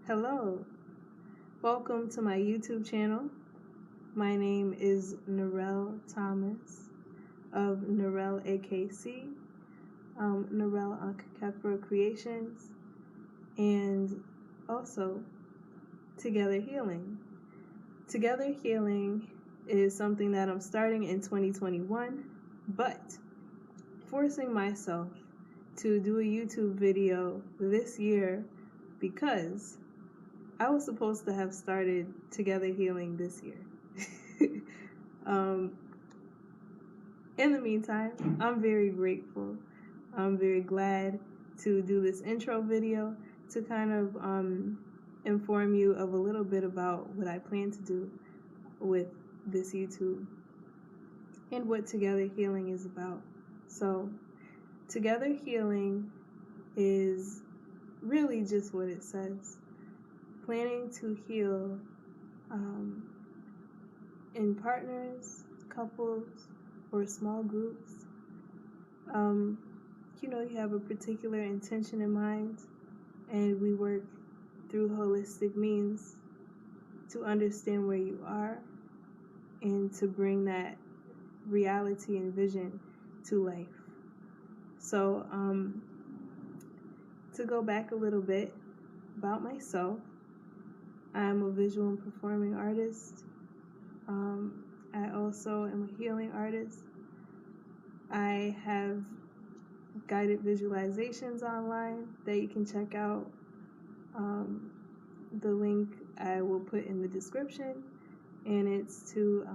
Hello, welcome to my YouTube channel. My name is Narelle Thomas of Narelle AKC, Narelle Ankakepra Creations, and also Together Healing. Together Healing is something that I'm starting in 2021, but forcing myself to do a YouTube video this year because I was supposed to have started Together Healing this year. um, in the meantime, I'm very grateful. I'm very glad to do this intro video to kind of inform you of a little bit about what I plan to do with this YouTube and what Together Healing is about. So, Together Healing is really just what it says. Planning to heal in partners, couples, or small groups. You have a particular intention in mind, and we work through holistic means to understand where you are and to bring that reality and vision to life. So, to go back a little bit about myself, I'm a visual and performing artist. I also am a healing artist. I have guided visualizations online that you can check out. The link I will put in the description, and it's to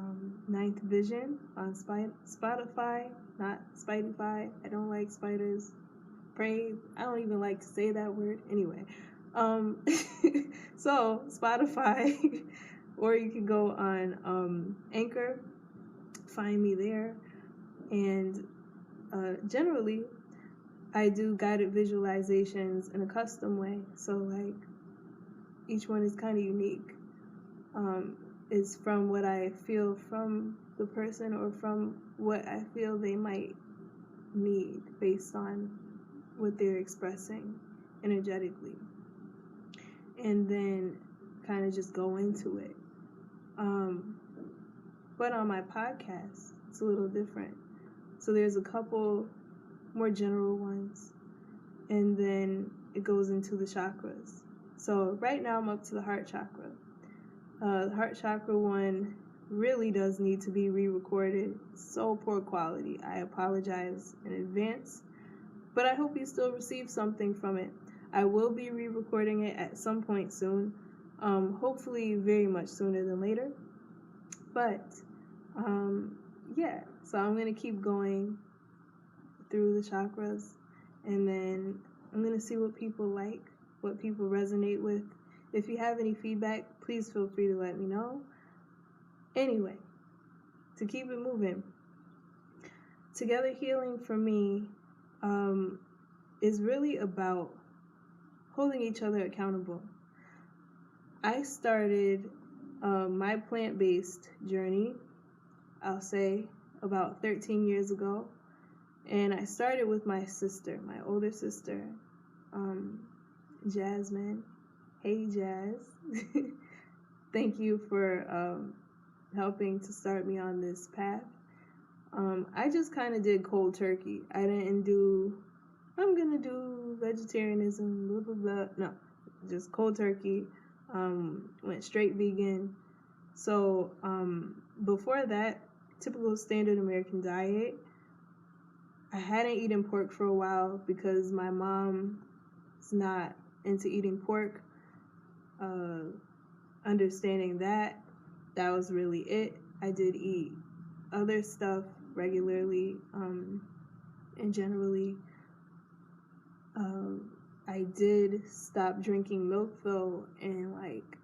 Ninth Vision on Spotify, not Spideify. I don't like spiders. Pray. I don't even like to say that word. Anyway, so Spotify, or you can go on Anchor, find me there, and generally I do guided visualizations in a custom way, so like each one is kind of unique. It's from what I feel from the person or from what I feel they might need based on what they're expressing energetically, and then kind of just go into it. But on my podcast, it's a little different. So there's a couple more general ones, and then it goes into the chakras. So right now I'm up to the heart chakra. The heart chakra one really does need to be re-recorded. So poor quality. I apologize in advance, but I hope you still receive something from it. I will be re-recording it at some point soon, hopefully very much sooner than later. But yeah, so I'm going to keep going through the chakras, and then I'm going to see what people like, what people resonate with. If you have any feedback, please feel free to let me know. Anyway, to keep it moving, Together Healing for me is really about holding each other accountable. I started my plant-based journey, I'll say, about 13 years ago. And I started with my sister, my older sister, Jasmine. Hey, Jazz. Thank you for helping to start me on this path. I just kind of did cold turkey. I didn't do, I'm going to do vegetarianism, blah, blah, blah. No, just cold turkey. Went straight vegan. So before that, typical standard American diet. I hadn't eaten pork for a while because my mom is not into eating pork. Understanding that was really it. I did eat other stuff regularly, and generally. I did stop drinking milk though in like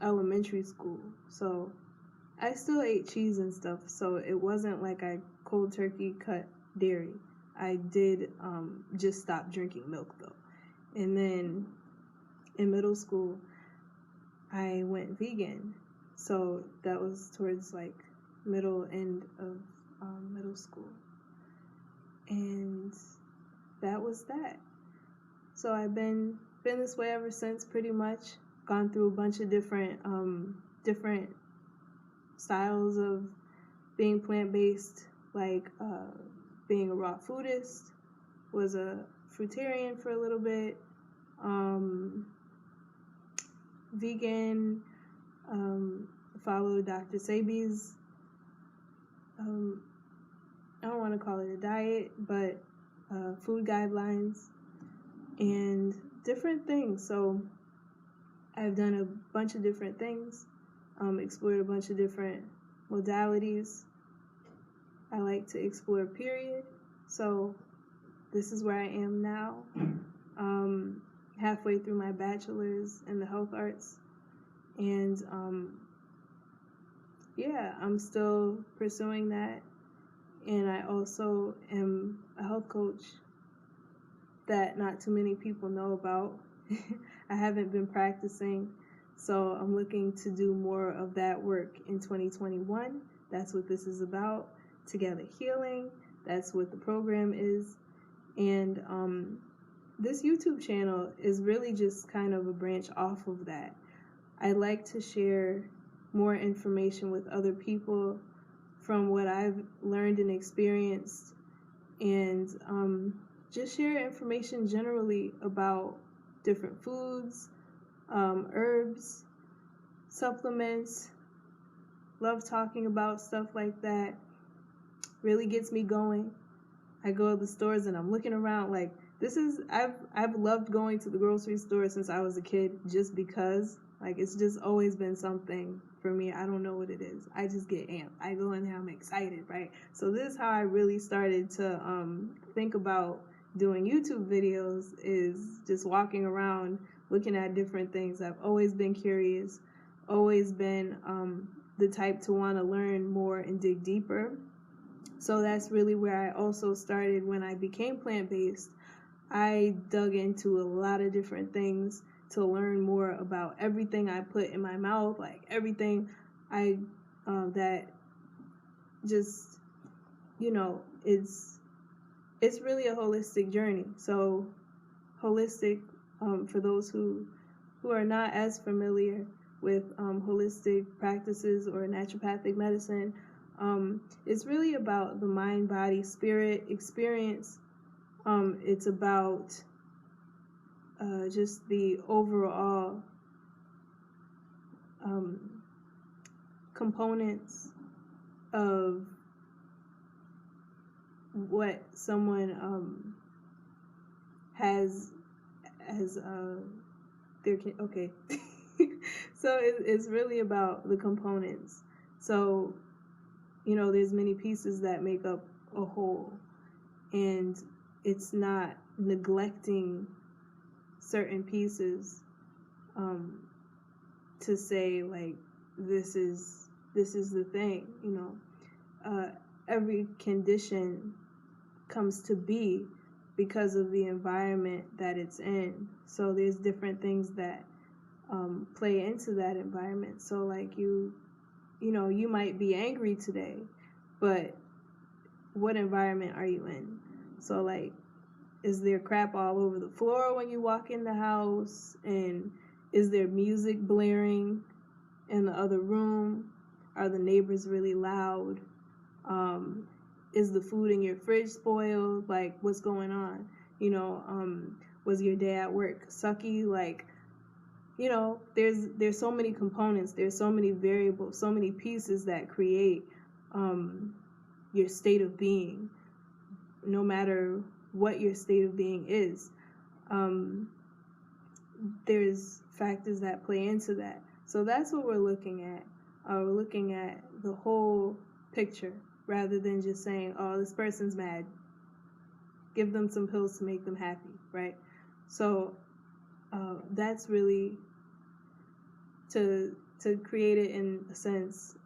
elementary school. So I still ate cheese and stuff. So it wasn't like I cold turkey cut dairy. I did just stop drinking milk though. And then in middle school, I went vegan. So that was towards like middle end of middle school. And that was that. So I've been this way ever since, pretty much. gone through a bunch of different styles of being plant-based, like being a raw foodist, was a fruitarian for a little bit, vegan, followed Dr. Sebi's, I don't want to call it a diet, but food guidelines and different things. So I've done a bunch of different things, explored a bunch of different modalities. I like to explore, period. So this is where I am now, halfway through my bachelor's in the health arts. And yeah, I'm still pursuing that. And I also am a health coach that not too many people know about. I haven't been practicing, so I'm looking to do more of that work in 2021. That's what this is about. Together Healing. That's what the program is. And this YouTube channel is really just kind of a branch off of that. I like to share more information with other people from what I've learned and experienced, and just share information generally about different foods, herbs, supplements. Love talking about stuff like that. Really gets me going. I go to the stores and I'm looking around like, I've loved going to the grocery store since I was a kid, just because, like, it's just always been something for me. I don't know what it is. I just get amped. I go in there, I'm excited, right? So this is how I really started to think about doing YouTube videos, is just walking around looking at different things. I've always been curious, always been the type to want to learn more and dig deeper. So that's really where I also started when I became plant-based. I dug into a lot of different things to learn more about everything I put in my mouth, like everything that just, it's really a holistic journey. So holistic, for those who are not as familiar with holistic practices or naturopathic medicine, it's really about the mind, body, spirit experience. It's about just the overall components of what someone has as okay. So it's really about the components. So there's many pieces that make up a whole, and it's not neglecting certain pieces to say, like, this is the thing. Every condition comes to be because of the environment that it's in. So there's different things that play into that environment. So like you might be angry today, but what environment are you in? So like, is there crap all over the floor when you walk in the house? And is there music blaring in the other room? Are the neighbors really loud? Is the food in your fridge spoiled? Like, what's going on? Was your day at work sucky? Like, there's so many components, there's so many variables, so many pieces that create your state of being, no matter what your state of being is. There's factors that play into that. So that's what we're looking at. We're looking at the whole picture rather than just saying, oh, this person's mad, give them some pills to make them happy, right? So that's really to create it in a sense,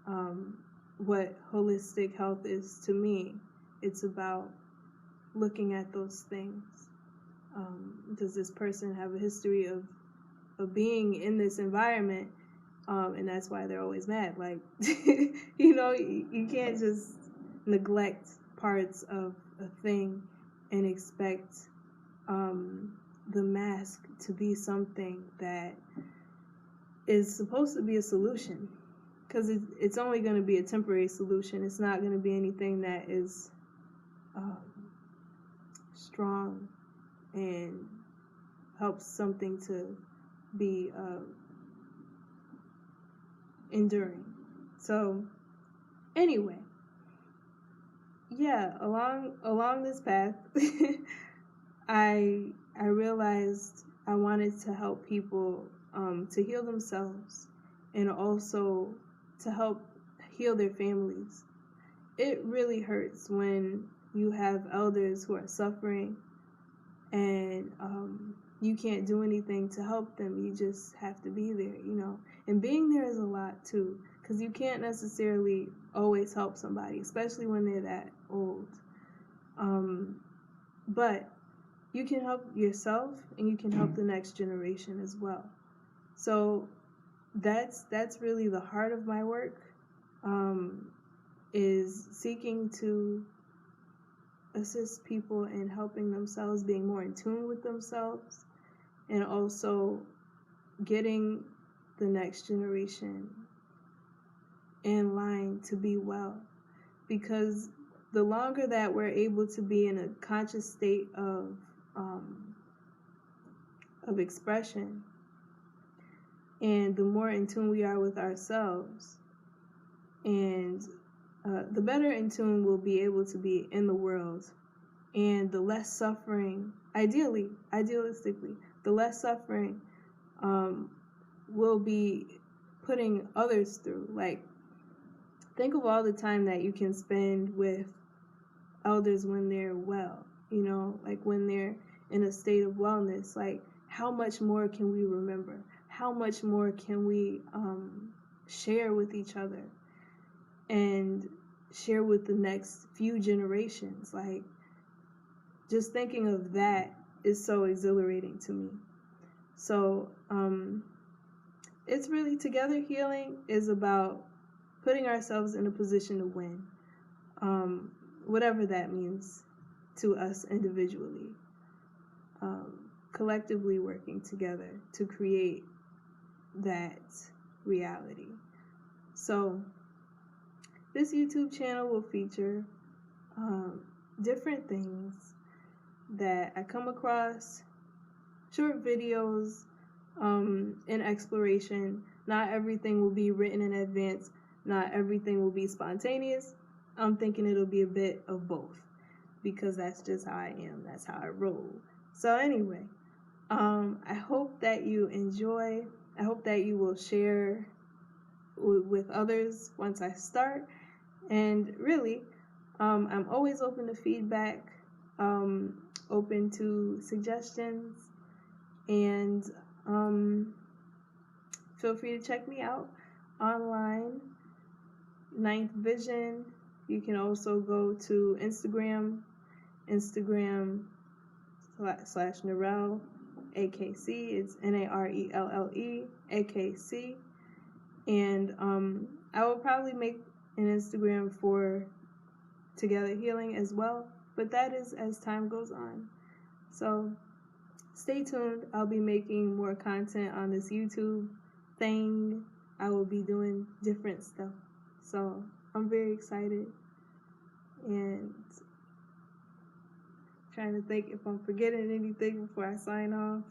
what holistic health is to me. It's about looking at those things. Does this person have a history of being in this environment, and that's why they're always mad? Like, you can't just neglect parts of a thing and expect the mask to be something that is supposed to be a solution, because it's only going to be a temporary solution. It's not going to be anything that is strong and helps something to be enduring. So anyway, yeah, along this path, I realized I wanted to help people to heal themselves, and also to help heal their families. It really hurts when you have elders who are suffering, and you can't do anything to help them. You just have to be there, And being there is a lot too, because you can't necessarily always help somebody, especially when they're that old. But you can help yourself, and you can help the next generation as well. So that's really the heart of my work, is seeking to assist people in helping themselves, being more in tune with themselves, and also getting the next generation in line to be well. Because the longer that we're able to be in a conscious state of expression, and the more in tune we are with ourselves, and the better in tune we'll be able to be in the world, and the less suffering, idealistically, the less suffering we'll be putting others through. Like, think of all the time that you can spend with elders when they're well, like when they're in a state of wellness. Like, how much more can we remember? How much more can we share with each other and share with the next few generations? Like, just thinking of that is so exhilarating to me. So it's really, together healing is about putting ourselves in a position to win, whatever that means to us individually, collectively working together to create that reality. So this YouTube channel will feature different things that I come across, short videos in exploration. Not everything will be written in advance. Not everything will be spontaneous. I'm thinking it'll be a bit of both, because that's just how I am. That's how I roll. So anyway, I hope that you enjoy. I hope that you will share with others once I start. And really, I'm always open to feedback, open to suggestions, and feel free to check me out online, Ninth Vision. You can also go to Instagram /Narelle AKC. It's NARELLE AKC. And I will probably make an Instagram for Together Healing as well, but that is as time goes on. So stay tuned. I'll be making more content on this YouTube thing. I will be doing different stuff. So I'm very excited, and trying to think if I'm forgetting anything before I sign off.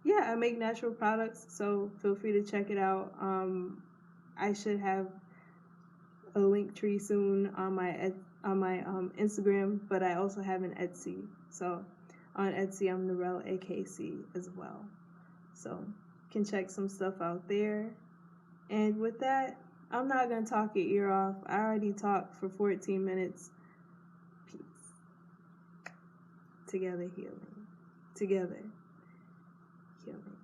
Yeah, I make natural products, so feel free to check it out. I should have a link tree soon on my Instagram, but I also have an Etsy. So on Etsy, I'm Narelle AKC as well. So you can check some stuff out there. And with that, I'm not going to talk your ear off. I already talked for 14 minutes. Peace. Together healing. Together healing.